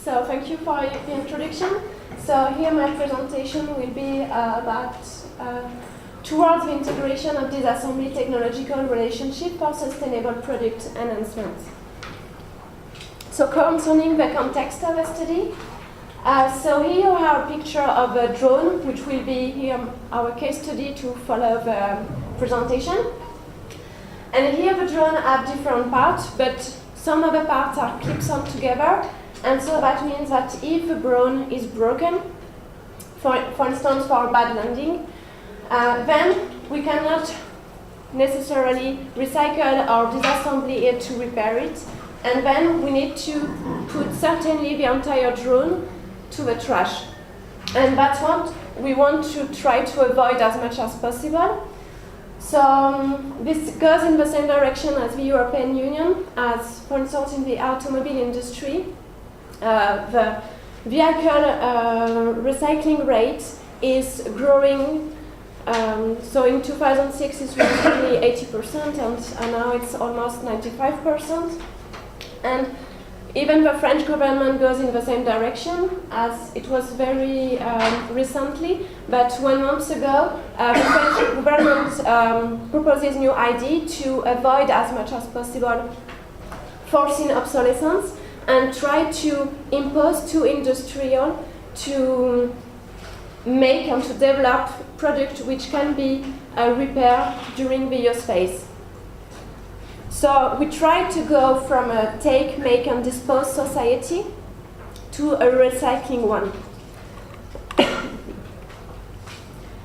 So thank you for the introduction. So here my presentation will be about towards the integration of disassembly technological relationship for sustainable product enhancement. So concerning the context of the study, so here you have a picture of a drone, which will be here our case study to follow the presentation. And here the drone have different parts, but some of the parts are clips on together, and so that means that if the drone is broken, for instance for a bad landing, then we cannot necessarily recycle or disassembly it to repair it, and then we need to put certainly the entire drone to the trash. And that's what we want to try to avoid as much as possible. So this goes in the same direction as the European Union, as for instance in the automobile industry, the vehicle recycling rate is growing. So in 2006 it was only 80%, and now it's almost 95%. And even the French government goes in the same direction, as it was very recently. But 1 month ago, the French government proposes new idea to avoid as much as possible foreseen obsolescence and try to impose to industrial to make and to develop products which can be repaired during the use phase. So we try to go from a take, make and dispose society to a recycling one.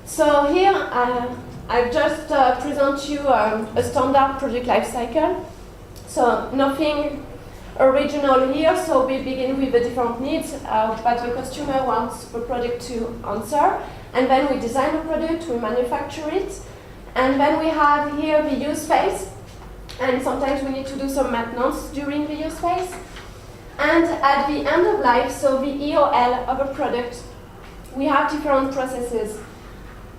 So here I just present you a standard product life cycle. So nothing original here, so we begin with the different needs that the customer wants the product to answer, and then we design the product, we manufacture it, and then we have here the use phase, and sometimes we need to do some maintenance during the use phase. And at the end of life, so the EOL of a product, we have different processes.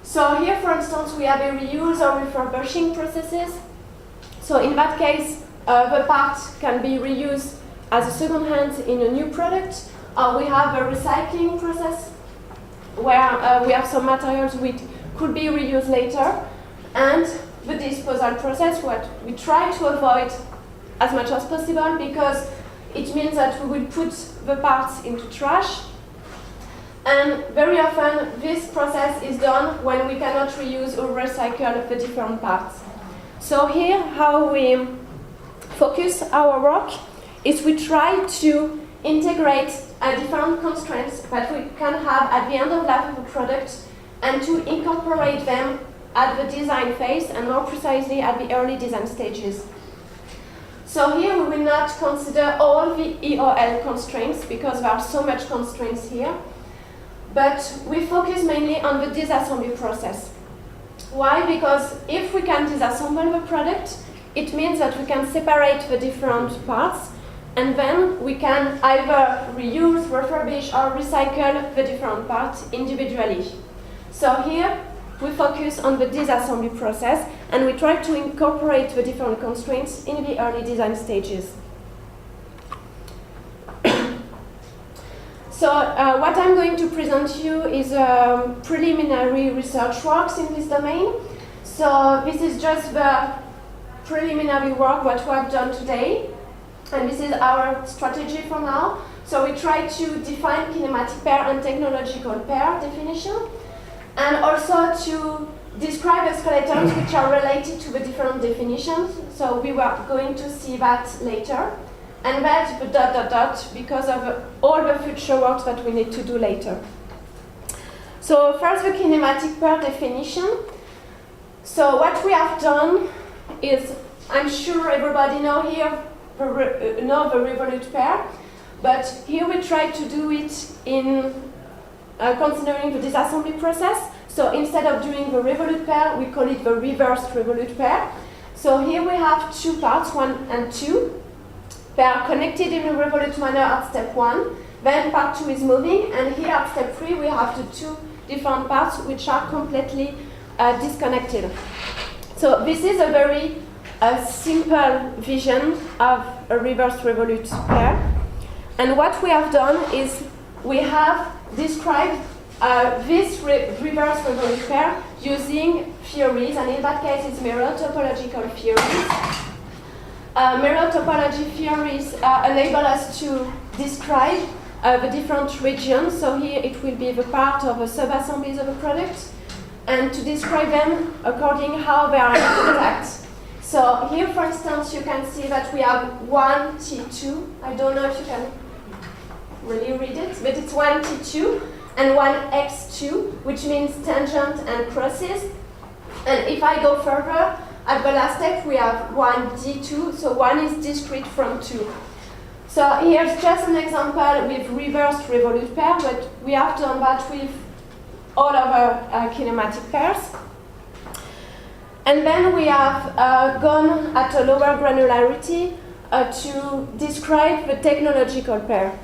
So here, for instance, we have a reuse or refurbishing processes. So in that case, the part can be reused as a second hand in a new product. We have a recycling process where we have some materials which could be reused later. And the disposal process, what we try to avoid as much as possible, because it means that we will put the parts into trash. And very often this process is done when we cannot reuse or recycle the different parts. So here how we focus our work is we try to integrate different constraints that we can have at the end of life of a product and to incorporate them at the design phase, and more precisely at the early design stages. So here we will not consider all the EOL constraints because there are so much constraints here, but we focus mainly on the disassembly process. Why? Because if we can disassemble the product, it means that we can separate the different parts, and then we can either reuse, refurbish or recycle the different parts individually. So here we focus on the disassembly process, and we try to incorporate the different constraints in the early design stages. So what I'm going to present you is preliminary research works in this domain. So this is just the preliminary work what we have done today, and this is our strategy for now. So we try to define kinematic pair and technological pair definition, and also to describe escalators which are related to the different definitions. So we were going to see that later. And that's the ... because of all the future work that we need to do later. So first, the kinematic pair definition. So what we have done is, I'm sure everybody know the revolute pair, but here we try to do it in considering the disassembly process. So instead of doing the revolute pair, we call it the reverse revolute pair. So here we have two parts, 1 and 2. They are connected in a revolute manner at step 1. Then part 2 is moving, and here at step 3 we have the two different parts which are completely disconnected. So this is a very simple vision of a reverse revolute pair. And what we have done is we have described this reverse revolute pair using theories, and in that case it's mirror topological theories. Mirror topology theories enable us to describe the different regions. So here it will be the part of the sub-assemblies of a product, and to describe them according how they are in contact. So here, for instance, you can see that we have one T2. I don't know if you can really read it, but it's one T2 and one X2, which means tangent and crosses. And if I go further, at the last step we have one D2, so one is discrete from two. So here's just an example with reversed revolute pair, but we have done that with all other kinematic pairs. And then we have gone at a lower granularity to describe the technological pair.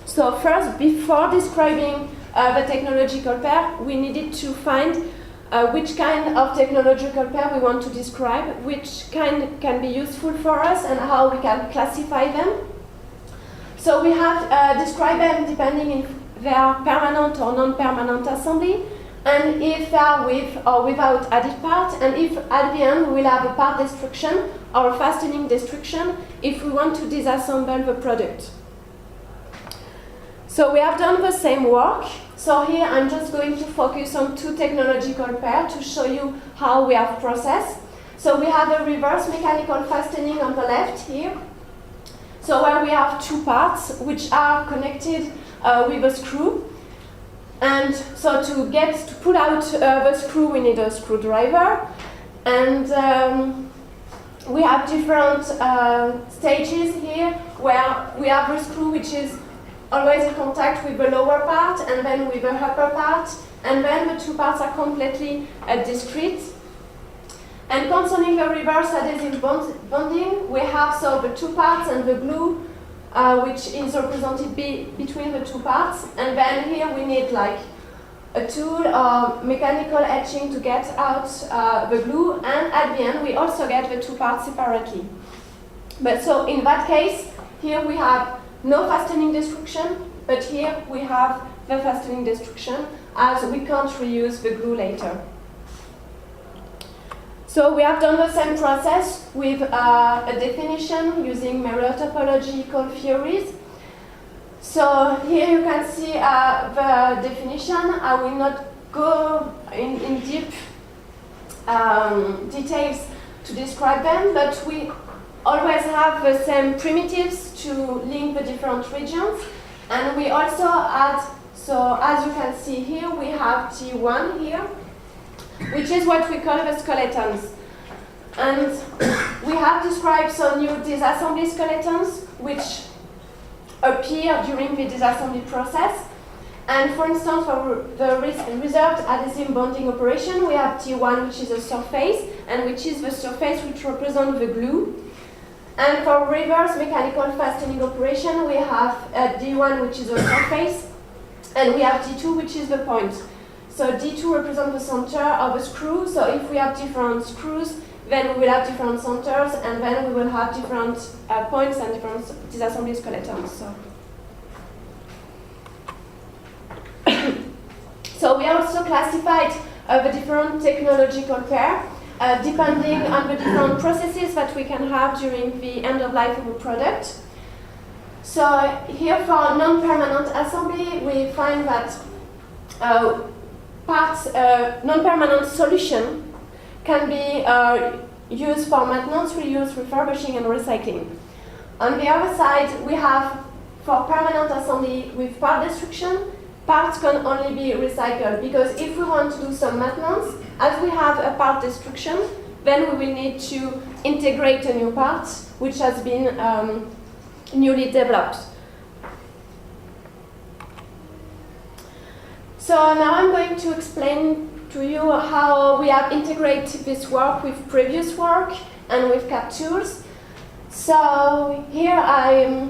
So first, before describing the technological pair, we needed to find which kind of technological pair we want to describe, which kind can be useful for us, and how we can classify them. So we have described them depending if they are permanent or non-permanent assembly, and if they are with or without added part, and if at the end we will have a part destruction or a fastening destruction if we want to disassemble the product. So we have done the same work. So here I'm just going to focus on two technological pairs to show you how we have processed. So we have a reverse mechanical fastening on the left here. So where we have two parts which are connected with a screw. And so to pull out the screw, we need a screwdriver. And we have different stages here where we have the screw which is always in contact with the lower part and then with the upper part, and then the two parts are completely discrete. And concerning the reverse adhesive bonding, we have so the two parts and the glue, which is represented between the two parts, and then here we need like a tool or mechanical etching to get out the glue, and at the end we also get the two parts separately. But so in that case, here we have no fastening destruction, but here we have the fastening destruction, as we can't reuse the glue later. So we have done the same process with a definition using mirror topological theories. So here you can see the definition. I will not go in deep details to describe them, but we always have the same primitives to link the different regions. And we also add, so as you can see here, we have T1 here, which is what we call the skeletons. And we have described some new disassembly skeletons, which appear during the disassembly process. And for instance, for the reserved adhesive bonding operation, we have T1, which is a surface, and which is the surface which represents the glue. And for reverse mechanical fastening operation, we have D1, which is a surface, and we have D2, which is the point. So D2 represents the center of a screw. So if we have different screws, then we will have different centers, and then we will have different points and different disassembly skeletons. So we also classified the different technological pair, depending on the different processes that we can have during the end of life of a product. So here for non-permanent assembly, we find that non-permanent solution can be used for maintenance, reuse, refurbishing, and recycling. On the other side, we have for permanent assembly with part destruction, parts can only be recycled, because if we want to do some maintenance, as we have a part destruction, then we will need to integrate a new part which has been newly developed. So now I'm going to explain to you how we have integrated this work with previous work and with CAD tools. So here I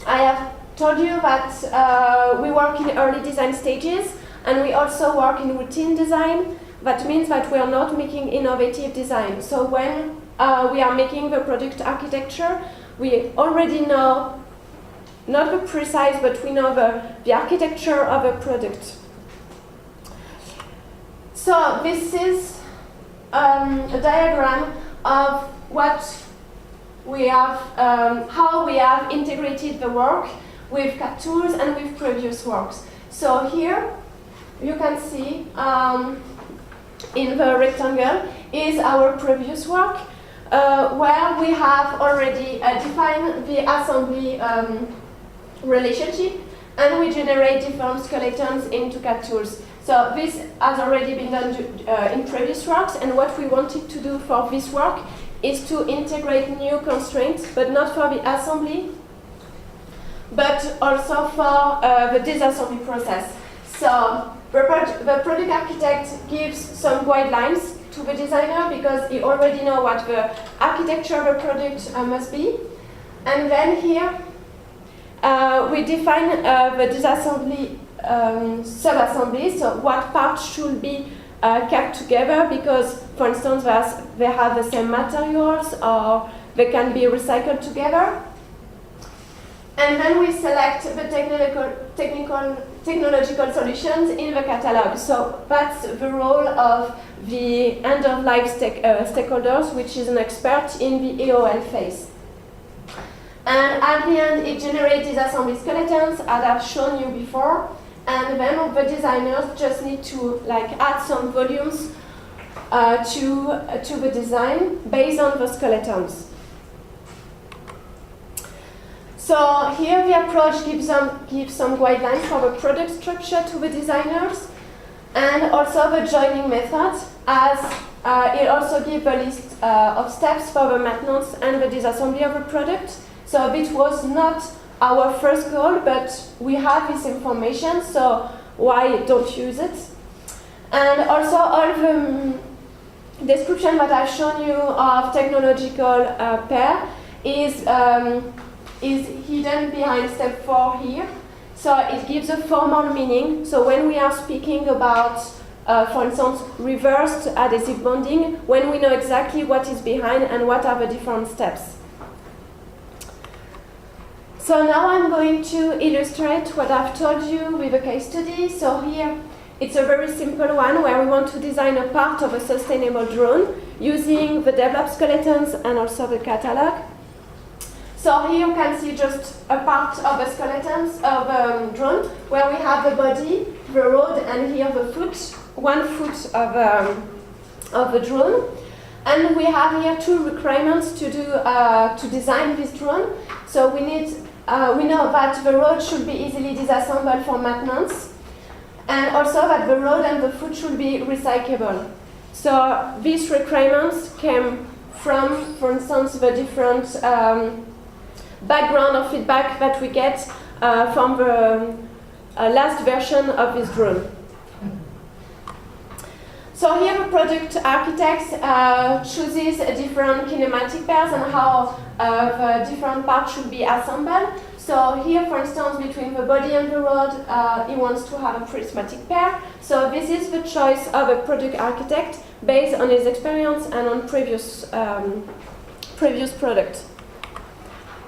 have told you that we work in early design stages, and we also work in routine design. That means that we are not making innovative design. So when we are making the product architecture, we already know not the precise, but we know the architecture of a product. So this is a diagram of what we have, how we have integrated the work with CAD tools and with previous works. So here you can see in the rectangle is our previous work where we have already defined the assembly relationship and we generate different skeletons into CAD tools. So this has already been done in previous works, and what we wanted to do for this work is to integrate new constraints, but not for the assembly, but also for the disassembly process. So the product architect gives some guidelines to the designer because he already knows what the architecture of a product must be. And then here we define the disassembly sub-assemblies, so what parts should be kept together because, for instance, they have the same materials or they can be recycled together. And then we select the technological solutions in the catalog. So that's the role of the end-of-life stakeholders, which is an expert in the EOL phase. And at the end, it generates these assembly skeletons, as I've shown you before. And then the designers just need to add some volumes to the design based on the skeletons. So here the approach gives some guidelines for the product structure to the designers and also the joining method, as it also gives a list of steps for the maintenance and the disassembly of a product. So this was not our first goal, but we have this information, so why don't use it? And also all the description that I've shown you of technological pair is hidden behind step 4 here. So it gives a formal meaning. So when we are speaking about, for instance, reversed adhesive bonding, when we know exactly what is behind and what are the different steps. So now I'm going to illustrate what I've told you with a case study. So here it's a very simple one where we want to design a part of a sustainable drone using the developed skeletons and also the catalog. So here you can see just a part of the skeletons of the drone where we have the body, the rod, and here the foot, 1 foot of the drone. And we have here 2 requirements to design this drone. So we know that the rod should be easily disassembled for maintenance, and also that the rod and the foot should be recyclable. So these requirements came from, for instance, the different background or feedback that we get from the last version of this drone. So here the product architect chooses different kinematic pairs and how the different parts should be assembled. So here, for instance, between the body and the rod, he wants to have a prismatic pair. So this is the choice of a product architect based on his experience and on previous product.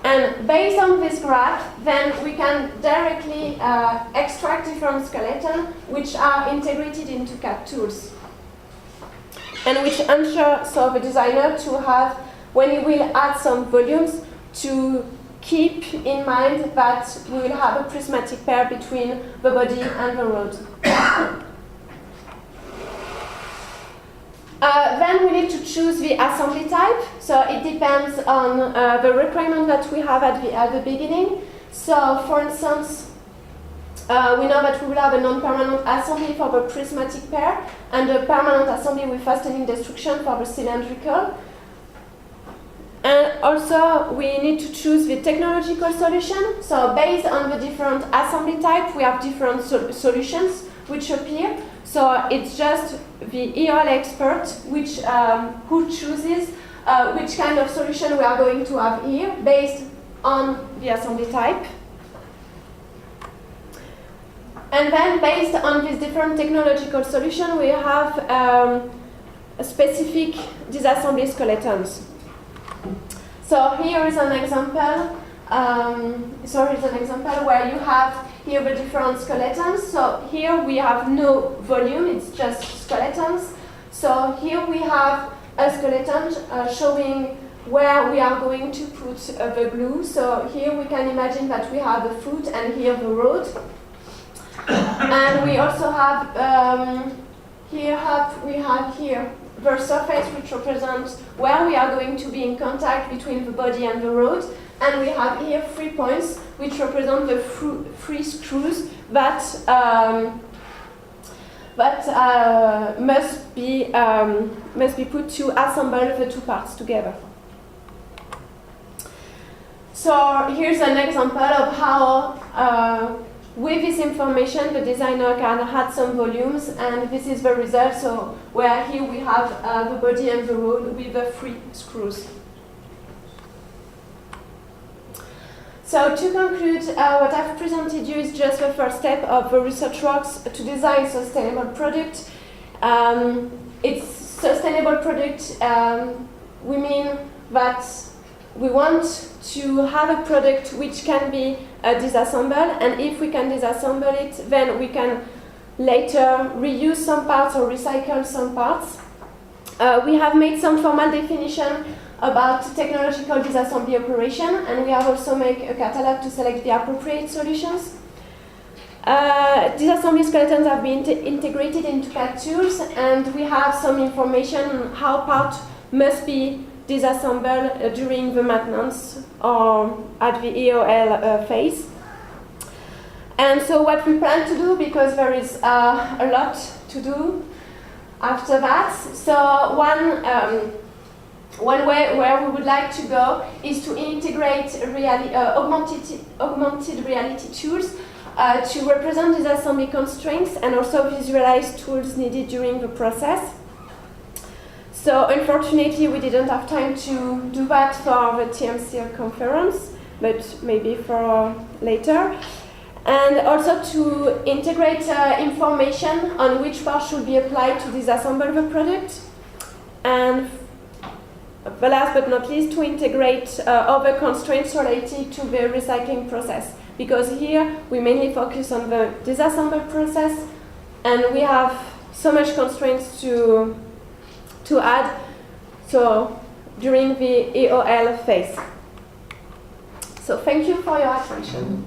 And based on this graph, then we can directly extract different skeletons which are integrated into CAD tools. And which ensure the designer to have, when he will add some volumes, to keep in mind that we will have a prismatic pair between the body and the rod. Then we need to choose the assembly type. So it depends on the requirement that we have at the beginning. So for instance, we know that we will have a non-permanent assembly for the prismatic pair and a permanent assembly with fastening destruction for the cylindrical. And also we need to choose the technological solution. So based on the different assembly type, we have different solutions which appear. So it's just the EOL expert who chooses which kind of solution we are going to have here based on the assembly type. And then based on this different technological solution, we have a specific disassembly skeletons. So here is an example So here's an example where you have here the different skeletons. So here we have no volume, it's just skeletons. So here we have a skeleton showing where we are going to put the glue. So here we can imagine that we have the foot and here the road. And we also have we have here the surface which represents where we are going to be in contact between the body and the road. And we have here 3 points which represent the 3 screws that must be put to assemble the 2 parts together. So here's an example of how with this information the designer can add some volumes, and this is the result. So where here we have the body and the road with the 3 screws. So to conclude, what I've presented you is just the first step of the research works to design sustainable product. It's sustainable product. We mean that we want to have a product which can be disassembled, and if we can disassemble it, then we can later reuse some parts or recycle some parts. We have made some formal definition about technological disassembly operation, and we have also made a catalog to select the appropriate solutions. Disassembly skeletons have been integrated into CAD tools, and we have some information on how parts must be disassembled during the maintenance or at the EOL phase. And so what we plan to do, because there is a lot to do after that, so one way where we would like to go is to integrate augmented reality tools to represent disassembly constraints and also visualize tools needed during the process. So unfortunately, we didn't have time to do that for the TMC conference, but maybe for later. And also to integrate information on which parts should be applied to disassemble the product. And the last but not least, to integrate other constraints related to the recycling process. Because here we mainly focus on the disassemble process, and we have so much constraints to add during the EOL phase. So thank you for your attention.